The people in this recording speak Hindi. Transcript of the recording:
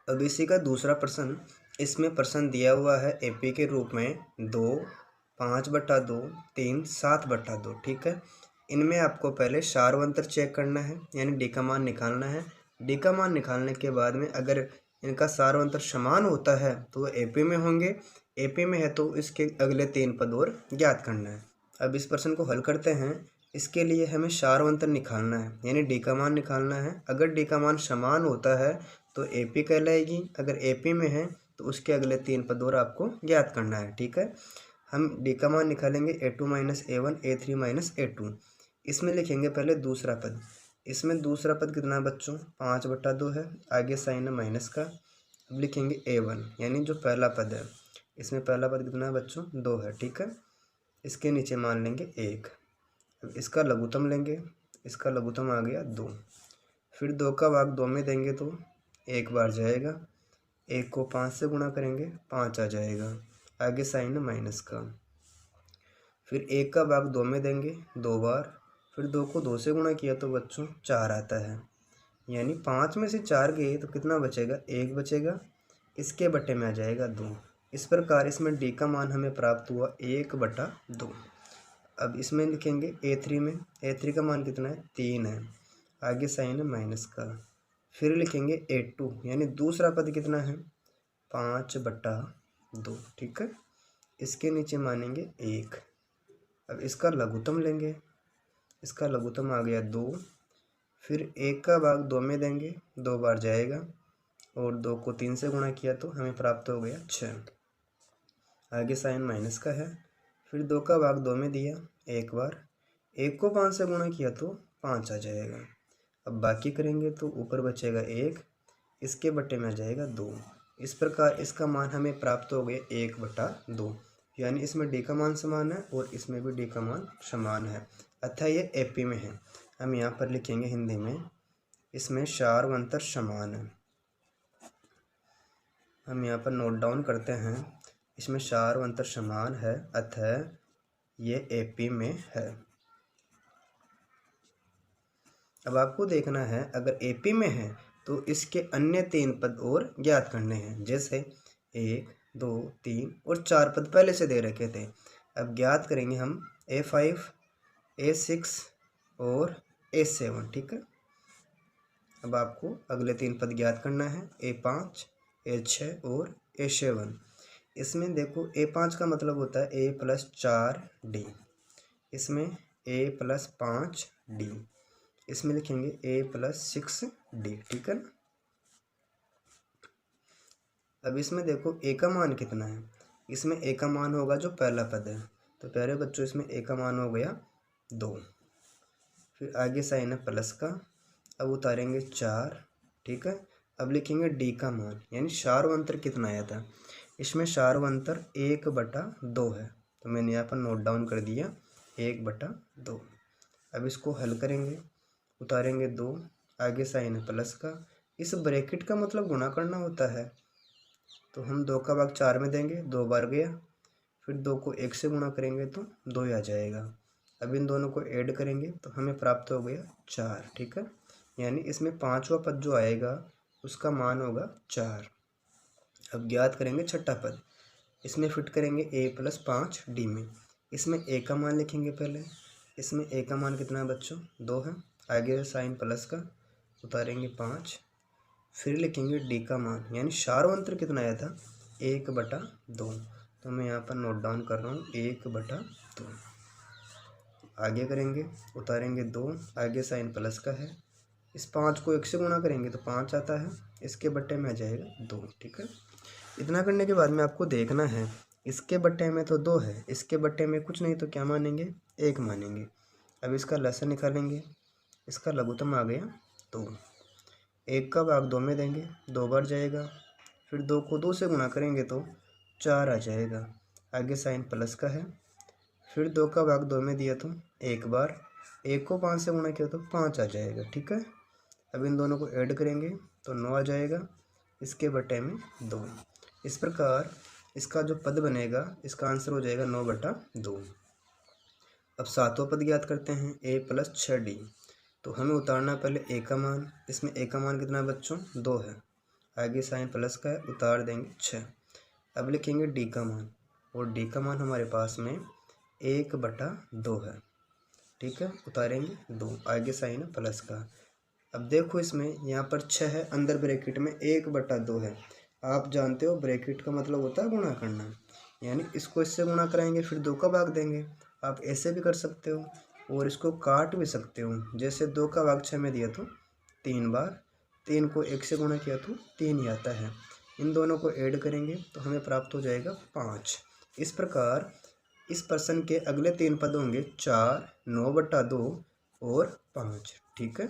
अब इसी का दूसरा प्रश्न, इसमें प्रश्न दिया हुआ है एपी के रूप में 2, 5/2, 3, 7/2। ठीक है, इनमें आपको पहले सारवंतर चेक करना है, यानी डी का मान निकालना है। डी का मान निकालने के बाद में अगर इनका सारवंतर समान होता है तो वो एपी में होंगे। एपी में है तो इसके अगले 3 पद और ज्ञात करना है। अब इस प्रश्न को हल करते हैं। इसके लिए हमें सारवंतर निकालना है, यानी डी का मान निकालना है। अगर डी का मान समान होता है तो एपी कहलाएगी। अगर एपी में है तो उसके अगले 3 पद और आपको ज्ञात करना है। ठीक है, हम डी का मान निकालेंगे A2 - A1 A3 - A2। इसमें लिखेंगे पहले दूसरा पद। इसमें दूसरा पद कितना है बच्चों, 5/2 है। आगे साइन है माइनस का। अब लिखेंगे A1, यानी जो पहला पद है। इसमें पहला पद कितना है बच्चों, 2 है। ठीक है, इसके नीचे मान लेंगे 1। अब इसका लघुत्तम लेंगे, इसका लघुत्तम आ गया 2। फिर 2 का भाग 2 में देंगे तो 1 बार जाएगा। 1 को 5 से गुणा करेंगे, 5 आ जाएगा। आगे साइन है माइनस का। फिर 1 का भाग 2 में देंगे 2 बार। फिर 2 को 2 से गुणा किया तो बच्चों 4 आता है, यानी 5 में से 4 गए तो कितना बचेगा, 1 बचेगा। इसके बट्टे में आ जाएगा 2। इस प्रकार इसमें डी का मान हमें प्राप्त हुआ 1/2। अब इसमें लिखेंगे A3 में, A3 का मान कितना है, 3 है। आगे साइन है माइनस का। फिर लिखेंगे A2, यानी दूसरा पद कितना है, 5/2। ठीक है, इसके नीचे मानेंगे 1। अब इसका लघुत्तम लेंगे, इसका लघुत्तम आ गया 2। फिर 1 का भाग 2 में देंगे, 2 बार जाएगा। और 2 को 3 से गुणा किया तो हमें प्राप्त हो गया 6। आगे साइन माइनस का है। फिर 2 का भाग 2 में दिया 1 बार। 1 को 5 से गुणा किया तो 5 आ जाएगा। अब बाकी करेंगे तो ऊपर बचेगा 1, इसके बट्टे में आ जाएगा 2। इस प्रकार इसका मान हमें प्राप्त हो गया 1/2, यानी इसमें डी का मान समान है और इसमें भी डी का मान समान है, अतः ये एपी में है। हम यहाँ पर लिखेंगे हिंदी में, इसमें सारवंतर समान है। हम यहाँ पर नोट डाउन करते हैं, इसमें सारवंतर समान है, अतः ये एपी में है। अब आपको देखना है, अगर एपी में है तो इसके अन्य 3 पद और ज्ञात करने हैं। जैसे 1, 2, 3 और 4 पद पहले से दे रखे थे। अब ज्ञात करेंगे हम A5, A6 और A7। ठीक है, अब आपको अगले 3 पद ज्ञात करना है, A5, A6 और A7। इसमें देखो A5 का मतलब होता है A+4D। इसमें A+5D। इसमें लिखेंगे A+6D। ठीक है ना। अब इसमें देखो ए का मान कितना है, इसमें ए का मान होगा जो पहला पद है, तो प्यारे बच्चों इसमें ए का मान हो गया 2। फिर आगे साइन है प्लस का। अब उतारेंगे 4। ठीक है, अब लिखेंगे डी का मान, यानी सारवंतर कितना आया था। इसमें सारवंतर 1/2 है, तो मैंने यहाँ पर नोट डाउन कर दिया 1/2। अब इसको हल करेंगे, उतारेंगे 2। आगे साइन है प्लस का। इस ब्रैकेट का मतलब गुणा करना होता है, तो हम 2 का भाग 4 में देंगे, 2 बार गया। फिर 2 को 1 से गुणा करेंगे तो 2 आ जाएगा। अब इन दोनों को ऐड करेंगे तो हमें प्राप्त हो गया 4। ठीक है, यानी इसमें 5वां पद जो आएगा उसका मान होगा 4। अब ज्ञात करेंगे छठा पद। इसमें फिट करेंगे A+5D में। इसमें ए का मान लिखेंगे पहले। इसमें ए का मान कितना है बच्चों, 2 है। आगे साइन प्लस का, उतारेंगे 5। फिर लिखेंगे डी का मान, यानी सारवंतर कितना आया था, 1/2। तो मैं यहाँ पर नोट डाउन कर रहा हूँ 1/2। आगे करेंगे, उतारेंगे 2। आगे साइन प्लस का है। इस 5 को 1 से गुणा करेंगे तो 5 आता है, इसके बट्टे में आ जाएगा 2। ठीक है, इतना करने के बाद में आपको देखना है, इसके बट्टे में तो 2 है, इसके बट्टे में कुछ नहीं तो क्या मानेंगे, 1 मानेंगे। अब इसका लसन निकालेंगे, इसका लघुत्तम आ गया 2। 1 का भाग 2 में देंगे, 2 बार जाएगा। फिर 2 को 2 से गुणा करेंगे तो 4 आ जाएगा। आगे साइन प्लस का है। फिर 2 का भाग 2 में दिया तो 1 बार। 1 को 5 से गुणा किया तो 5 आ जाएगा। ठीक है, अब इन दोनों को ऐड करेंगे तो 9 आ जाएगा, इसके बटे में 2। इस प्रकार इसका जो पद बनेगा, इसका आंसर हो जाएगा 9/2। अब 7वां पद ज्ञात करते हैं, A+6D। तो हमें उतारना पहले ए का मान। इसमें ए का मान कितना है बच्चों, 2 है। आगे साइन प्लस का है, उतार देंगे 6। अब लिखेंगे डी का मान, और डी का मान हमारे पास में 1/2 है। ठीक है, उतारेंगे 2, आगे साइन है प्लस का। अब देखो इसमें यहाँ पर 6 है, अंदर ब्रैकेट में 1/2 है। आप जानते हो ब्रैकेट का मतलब होता है गुणा करना, यानी इसको इससे गुणा कराएंगे फिर 2 का भाग देंगे। आप ऐसे भी कर सकते हो और इसको काट भी सकते हो, जैसे 2 का भाग 6 में दिया तो 3 बार, 3 को 1 से गुणा किया तो 3 ही आता है। इन दोनों को ऐड करेंगे तो हमें प्राप्त हो जाएगा 5। इस प्रकार इस प्रश्न के अगले 3 पद होंगे 4, 9/2 और 5। ठीक है।